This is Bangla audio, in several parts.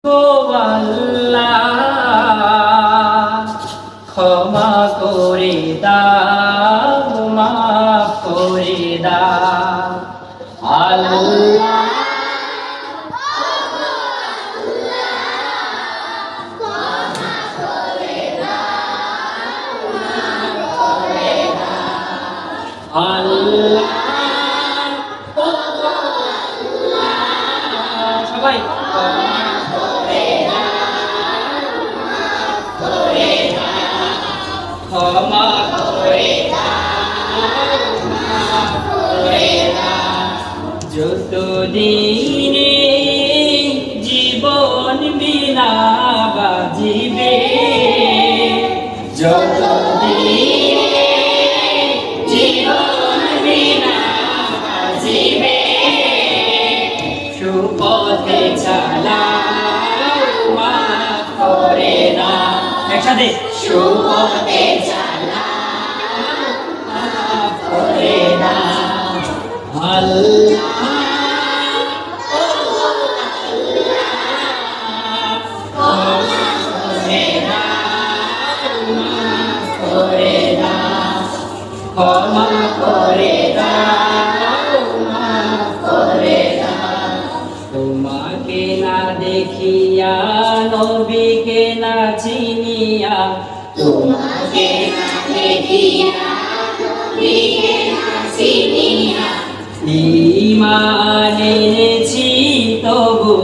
গো আল্লাহ ক্ষমা করে দাও মাফ করে দাও আল্লাহ আল্লাহ সবাই ক্ষমা করে যতদিনে জীবন বিনা বাজিবে যতদিনে জীবন বিনা বাজিবে সুপথে চালাও মাফ করে না একসাথে সুপথে চালাও মাফ করে না আল্লাহ ক্ষমা করে দাও মাফ করে দাও তোমাকে না দেখিয়া নবীকে না চিনিয়া তোমাকে না দেখিয়া নবীকে না চিনিয়া ঈমান এনেছি তবু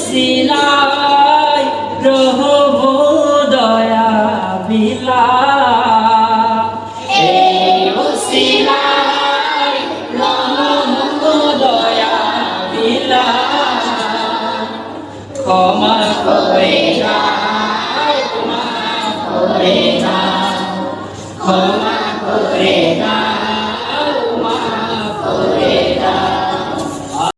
সিলাই রহম দয়া বিলা সিলাই রহম দয়া বিলা ক্ষমা করে দাও মাফ করে দাও ক্ষমা করে দাও